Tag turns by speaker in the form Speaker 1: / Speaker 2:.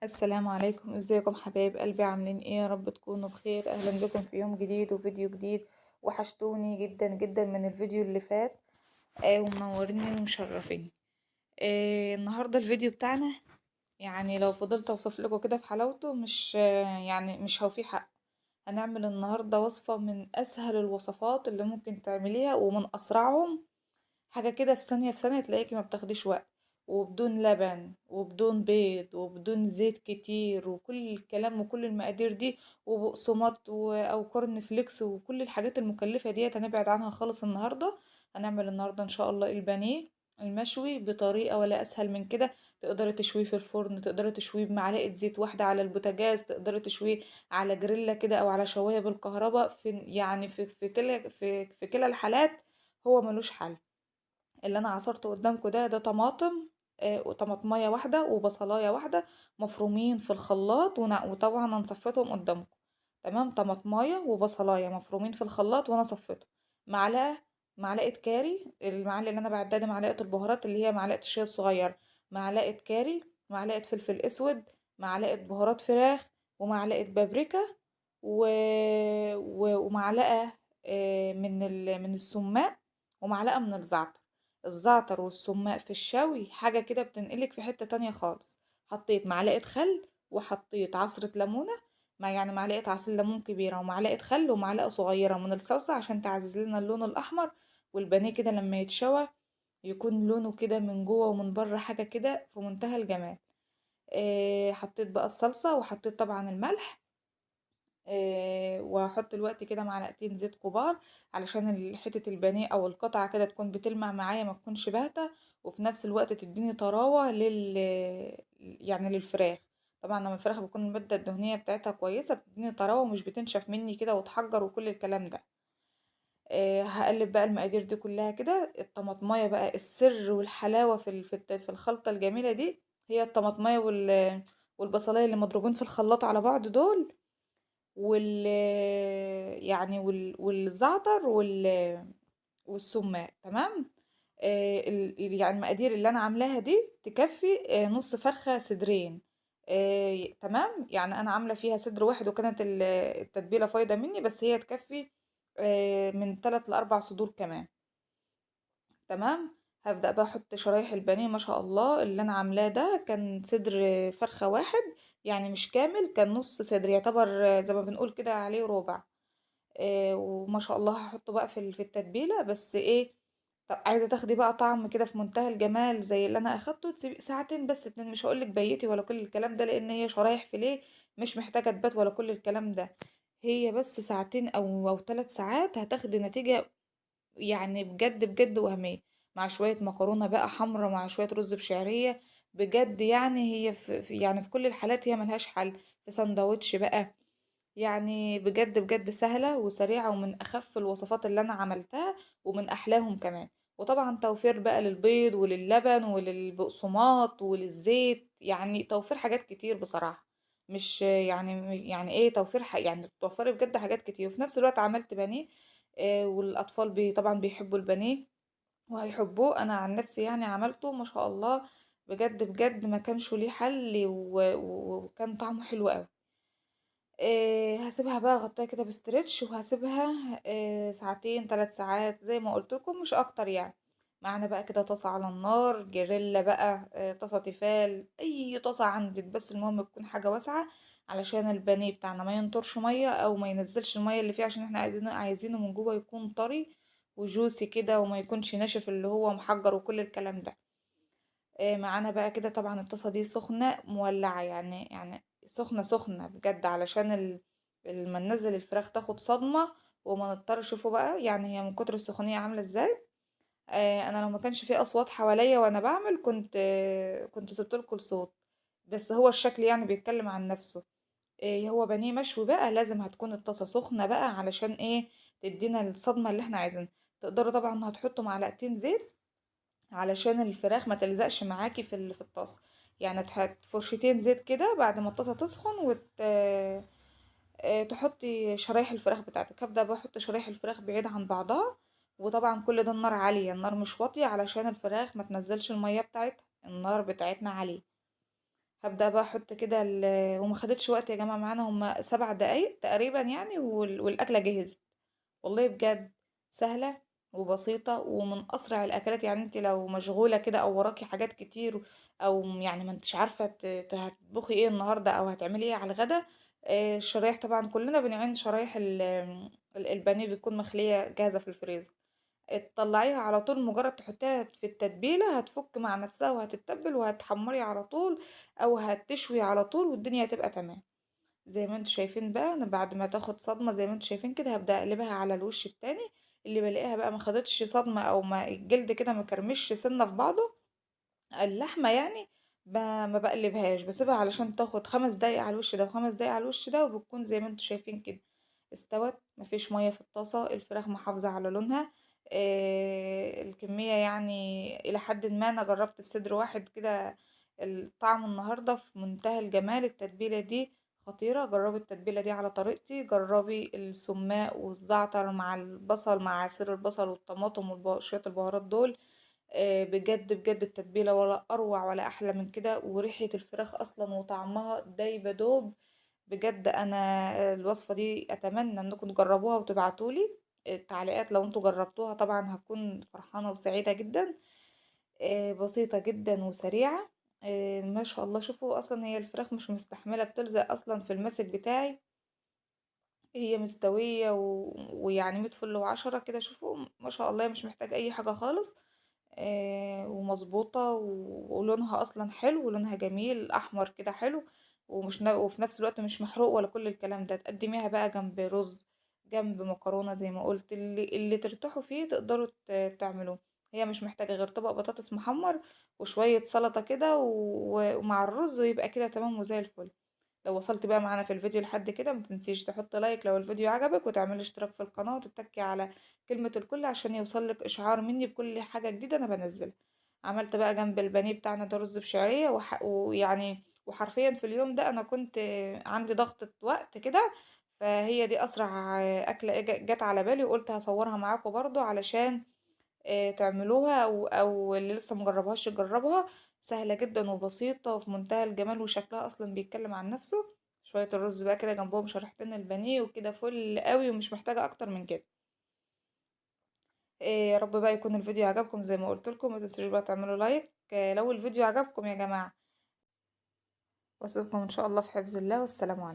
Speaker 1: السلام عليكم، ازيكم حبايب قلبي؟ عاملين ايه؟ يا رب تكونوا بخير. اهلا بكم في يوم جديد وفيديو جديد. وحشتوني جدا جدا من الفيديو اللي فات. ومنوريني ومشرفيني. النهارده الفيديو بتاعنا، يعني لو فضلت اوصف لكم كده في حلاوته مش هوفيه حق. هنعمل النهارده وصفة من اسهل الوصفات اللي ممكن تعمليها ومن اسرعهم. حاجة كده في ثانية تلاقيكي ما بتاخديش وقت، وبدون لبن وبدون بيض وبدون زيت كتير وكل الكلام وكل المقادير دي، وبقسماط او كورن فليكس وكل الحاجات المكلفة ديت هنبعد عنها خالص النهاردة. هنعمل النهاردة ان شاء الله البانيه المشوي بطريقة ولا اسهل من كده. تقدري تشويه في الفرن، تقدري تشويه بمعلقة زيت واحدة على البوتاجاز، تقدري تشويه على جريلا كده او على شواية بالكهرباء. في كلا الحالات هو ملوش حل. اللي انا عصرته قدامكم ده طماطم، وطماطمية واحدة وبصلاية واحدة مفرومين في الخلاط، وطبعا انا صفيتهم قدامكم. تمام، طماطمية وبصلاية مفرومين في الخلاط وانا صفيتهم. معلقة معلقة كاري، المعلقة اللي انا بعدها دي معلقة البهارات اللي هي معلقة الشاي الصغير. معلقة كاري، معلقة فلفل اسود، معلقة بهارات فراخ، ومعلقة بابريكا، و... ومعلقة من السماق، ومعلقة من الزعتر. الزعتر والسماق في الشوي حاجة كده بتنقلك في حتة تانية خالص. حطيت معلقة خل، وحطيت عصرة ليمونة، يعني معلقة عصير ليمون كبيرة ومعلقة خل ومعلقة صغيرة من الصلصة عشان تعزز لنا اللون الأحمر. والبانيه كده لما يتشوى يكون لونه كده من جوه ومن بره حاجة كده في منتهى الجمال. حطيت بقى الصلصة وحطيت طبعا الملح. وهحط الوقت كده معلقتين زيت كبار علشان حتة البانيه او القطعة كده تكون بتلمع معايا ما تكونش باهتة، وفي نفس الوقت تديني طراوة يعني للفراخ. طبعا لما الفراخ بتكون المادة الدهنية بتاعتها كويسة بتديني طراوة ومش بتنشف مني كده وتحجر وكل الكلام ده. هقلب بقى المقادير دي كلها كده. الطماطمايه بقى السر والحلاوة في الخلطة الجميلة دي، هي الطماطمايه والبصلايه اللي مضروبين في الخلاط على بعض دول، وال والزعتر والسماق. تمام. يعني المقادير اللي انا عاملاها دي تكفي نص فرخة صدرين. تمام، يعني انا عاملة فيها صدر واحد وكانت التتبيلة فايضة مني، بس هي تكفي من 3 ل4 صدور كمان. تمام. هبدأ بقى احط شرايح البانيه. ما شاء الله اللي انا عاملاه ده كان صدر فرخة واحد، يعني مش كامل، كان نص صدر يعتبر، زي ما بنقول كده عليه ربع. وما شاء الله هحطه بقى في التتبيلة. بس ايه، طب عايزة تاخدي بقى طعم كده في منتهى الجمال زي اللي انا اخدته، تسيبي ساعتين بس اتنين. مش هقولك بيتي ولا كل الكلام ده لان هي شرايح فيليه مش محتاجة تبات ولا كل الكلام ده. هي بس ساعتين او 3 ساعات هتاخدي نتيجة، يعني بجد بجد وهمية. مع شوية مكرونة بقى حمرا مع شوية رز بشعرية. بجد يعني هي يعني في كل الحالات هي ملهاش حل. في سندوتش بقى، يعني بجد بجد سهلة وسريعة ومن أخف الوصفات اللي أنا عملتها ومن أحلاهم كمان. وطبعا توفير بقى للبيض وللبن وللبقسماط وللزيت، يعني توفير حاجات كتير بصراحة. مش يعني ايه توفير يعني بتوفري بجد حاجات كتير. وفي نفس الوقت عملت بانيه، والأطفال طبعا بيحبوا البانيه وهيحبوه. أنا عن نفسي يعني عملته ما شاء الله، بجد بجد ما كانش ليه حل وكان طعمه حلو قوي. هسيبها بقى اغطيها كده بستريتش وهسيبها ساعتين 3 ساعات زي ما قلت لكم مش اكتر يعني. معانا بقى كده طاسة على النار، جريلا بقى، طاسة تيفال، اي طاسة عندك بس المهم تكون حاجة واسعة علشان البانيه بتاعنا ما ينطرش مية او ما ينزلش المية اللي فيه، عشان احنا عايزينه من جوه يكون طري وجوسي كده وما يكونش ناشف اللي هو محجر وكل الكلام ده. معانا بقى كده طبعا الطاسة دي سخنة مولعة، يعني سخنة سخنة بجد علشان لما ننزل الفراخ تاخد صدمة وما نضطر. شوفوا بقى يعني هي من كتر السخونية عاملة ازاي. انا لو ما كانش في اصوات حواليا وانا بعمل كنت سبت لكم الصوت، بس هو الشكل يعني بيتكلم عن نفسه. هو بانيه مشوي بقى لازم هتكون الطاسة سخنة بقى علشان ايه، تدينا الصدمة اللي احنا عايزينها. تقدروا طبعا هتحطوا معلقتين زيت علشان الفراخ ما تلزقش معاكي في الطاسه. يعني فرشتين زيت كده بعد ما الطاسه تسخن تحطي شرايح الفراخ بتاعتك. هبدا بحط شرايح الفراخ بعيد عن بعضها. وطبعا كل ده النار عاليه، النار مش واطيه علشان الفراخ ما تنزلش الميه بتاعتها، النار بتاعتنا عاليه. هبدأ بقى احط كده وما خدتش وقت يا جماعة معانا، هما 7 دقايق تقريبا يعني والأكلة جهزت. والله بجد سهلة وبسيطة ومن أسرع الأكلات. يعني انت لو مشغولة كده أو وراكي حاجات كتير، أو يعني ما انتش عارفة هتطبخي ايه النهاردة أو هتعملي ايه على الغدا. الشرايح طبعا كلنا بنعين شرايح البانيه بتكون مخلية جاهزة في الفريزر. تطلعيها على طول، مجرد تحطيها في التتبيلة هتفك مع نفسها وهتتبل وهتحمري على طول، او هتشوي على طول والدنيا هتبقى تمام. زي ما انتوا شايفين بقى، انا بعد ما تاخد صدمة زي ما انتوا شايفين كده هبدأ اقلبها على الوش التاني. اللي بلاقيها بقى ما خدتش صدمة او ما الجلد كده ما كرمش سنة في بعضه، اللحمة يعني، ما بقلبهاش، بسيبها علشان تاخد 5 دقايق على الوش ده و5 دقايق على الوش ده، وبتكون زي ما انتوا شايفين كده استوت. مفيش مية في الطاسة، الفراخ محافظة على لونها. الكمية يعني إلى حد ما. أنا جربت في صدر واحد كده الطعم النهاردة في منتهى الجمال. التتبيلة دي خطيرة. جربي التتبيلة دي على طريقتي، جربي السماق والزعتر مع البصل، مع عصير البصل والطماطم وشوية البهارات دول. بجد بجد التتبيلة ولا أروع ولا أحلى من كده، وريحة الفراخ أصلا وطعمها دايبة دوب. بجد أنا الوصفة دي أتمنى أنكم تجربوها وتبعتولي التعليقات. لو انتوا جربتوها طبعا هكون فرحانة وسعيدة جدا. بسيطة جدا وسريعة. ما شاء الله، شوفوا أصلا هي الفراخ مش مستحملة، بتلزق أصلا في المسك بتاعي. هي مستوية ويعني 100 فل و10 كده. شوفوا ما شاء الله، مش محتاج أي حاجة خالص. ومظبوطة ولونها أصلا حلو، ولونها جميل أحمر كده حلو. وفي نفس الوقت مش محروق ولا كل الكلام ده. تقدميها بقى جنب رز، جنب مكرونة، زي ما قلت اللي ترتاحوا فيه تقدروا تعملوه. هي مش محتاجة غير طبق بطاطس محمر وشوية سلطة كده ومع الرز، ويبقى كده تمام وزي الفل. لو وصلت بقى معانا في الفيديو لحد كده، ما تنسيش تحط لايك لو الفيديو عجبك، وتعمل اشتراك في القناة، وتتكي على كلمة الكل عشان يوصلك اشعار مني بكل حاجة جديدة انا بنزلها. عملت بقى جنب البانيه بتاعنا ده رز بشعرية ويعني وحرفيا في اليوم ده انا كنت عندي ضغطة وقت كده. فهي دي اسرع اكلة جت على بالي، وقلت هصورها معاكم برضو علشان تعملوها، او اللي لسه مجربهاش يجربها. سهلة جدا وبسيطة وفي منتهى الجمال، وشكلها اصلا بيتكلم عن نفسه. شوية الرز بقى كده جنبهم شريحتين البانيه وكده فل قوي، ومش محتاجة اكتر من كده. يا رب بقى يكون الفيديو عجبكم زي ما قلت لكم. ما تنسوش بقى تعملوا لايك لو الفيديو عجبكم يا جماعة. واسيبكم ان شاء الله في حفظ الله، والسلام عليكم.